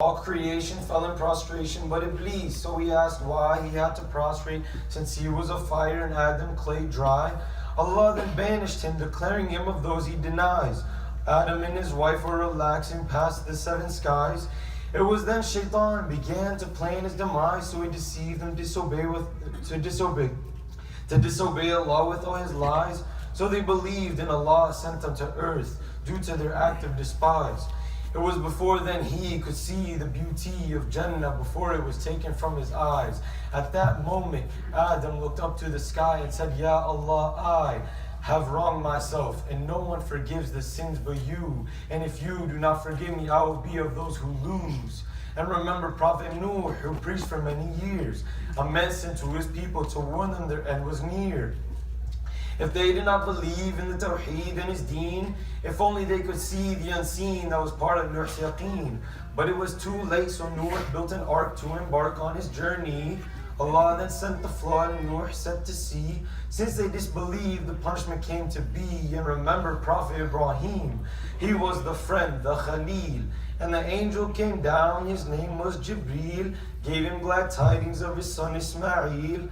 All creation fell in prostration but Iblis. So he asked why he had to prostrate, since he was of fire and Adam clay dry. Allah then banished him, declaring him of those he denies. Adam and his wife were relaxing past the 7 skies. It was then Shaitan began to plan his demise, so he deceived them to disobey Allah with all his lies. So they believed in Allah sent them to earth due to their act of despise. It was before then he could see the beauty of Jannah before it was taken from his eyes. At that moment, Adam looked up to the sky and said, Ya Allah, I have wronged myself, and no one forgives the sins but you. And if you do not forgive me, I will be of those who lose. And remember Prophet Nuh, who preached for many years, a message to his people to warn them their end was near. If they did not believe in the Tawheed and his deen, if only they could see the unseen that was part of Nuh's yaqeen. But it was too late, so Nuh built an ark to embark on his journey. Allah then sent the flood and Nuh set to sea. Since they disbelieved, the punishment came to be. And remember Prophet Ibrahim, he was the friend, the Khalil. And the angel came down, his name was Jibreel, gave him glad tidings of his son Ismail.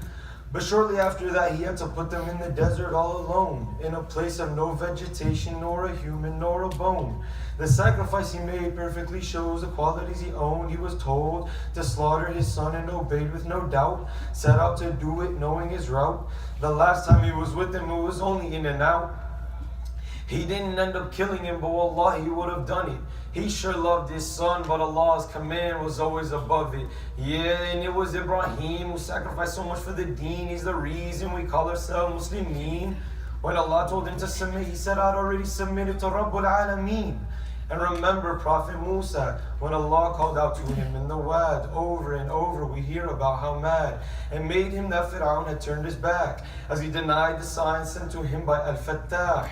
But shortly after that, he had to put them in the desert all alone, in a place of no vegetation, nor a human, nor a bone. The sacrifice he made perfectly shows the qualities he owned. He was told to slaughter his son and obeyed with no doubt, set out to do it knowing his route. The last time he was with him, it was only in and out. He didn't end up killing him, but wallah, he would have done it. He sure loved his son, but Allah's command was always above it. Yeah, and it was Ibrahim who sacrificed so much for the deen. He's the reason we call ourselves Muslimin. When Allah told him to submit, he said, I'd already submitted to Rabbul Alameen. And remember Prophet Musa, when Allah called out to him in the Wad, over and over we hear about how mad and made him that Fir'aun had turned his back, as he denied the signs sent to him by Al-Fattah,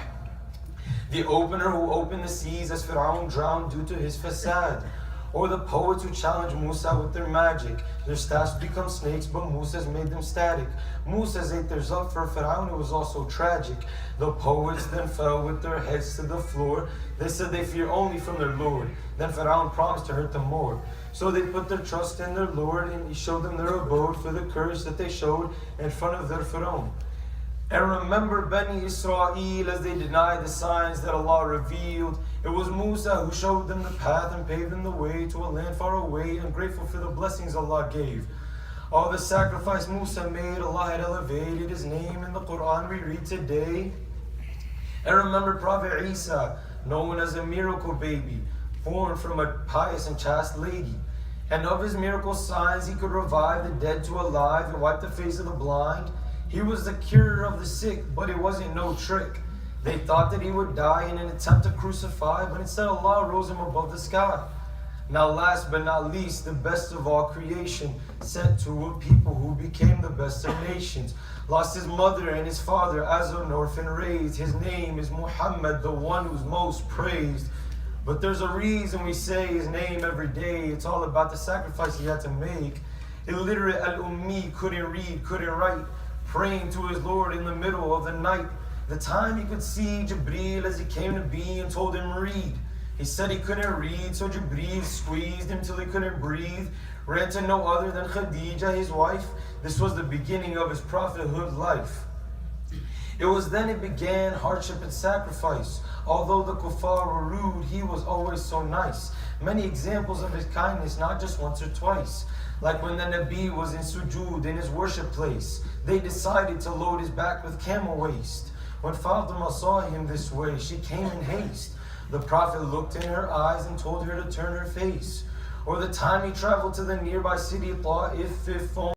the opener who opened the seas, as Fir'aun drowned due to his fasad. Or the poets who challenged Musa with their magic. Their staffs become snakes, but Musa's made them static. Musa's ate theirs up for Fir'aun, it was also tragic. The poets then fell with their heads to the floor. They said they fear only from their Lord. Then Fir'aun promised to hurt them more. So they put their trust in their Lord, and he showed them their abode for the courage that they showed in front of their Fir'aun. And remember Bani Israel as they denied the signs that Allah revealed. It was Musa who showed them the path and paved them the way to a land far away, and grateful for the blessings Allah gave. All the sacrifice Musa made, Allah had elevated his name in the Quran we read today. And remember Prophet Isa, known as a miracle baby, born from a pious and chaste lady. And of his miracle signs, he could revive the dead to alive and wipe the face of the blind. He was the curer of the sick, but it wasn't no trick. They thought that he would die in an attempt to crucify, but instead Allah rose him above the sky. Now last but not least, the best of all creation, sent to a people who became the best of nations. Lost his mother and his father as an orphan raised. His name is Muhammad, the one who's most praised. But there's a reason we say his name every day. It's all about the sacrifice he had to make. Illiterate Al-Ummi couldn't read, couldn't write, praying to his Lord in the middle of the night. The time he could see Jibreel as he came to be and told him read. He said he couldn't read, so Jibreel squeezed him till he couldn't breathe. Ran to no other than Khadija, his wife. This was the beginning of his prophethood life. It was then it began, hardship and sacrifice. Although the kuffar were rude, he was always so nice. Many examples of his kindness, not just once or twice. Like when the Nabi was in sujood in his worship place, they decided to load his back with camel waste. When Fatima saw him this way, she came in haste. The Prophet looked in her eyes and told her to turn her face. Or the time he traveled to the nearby city Ta'if, if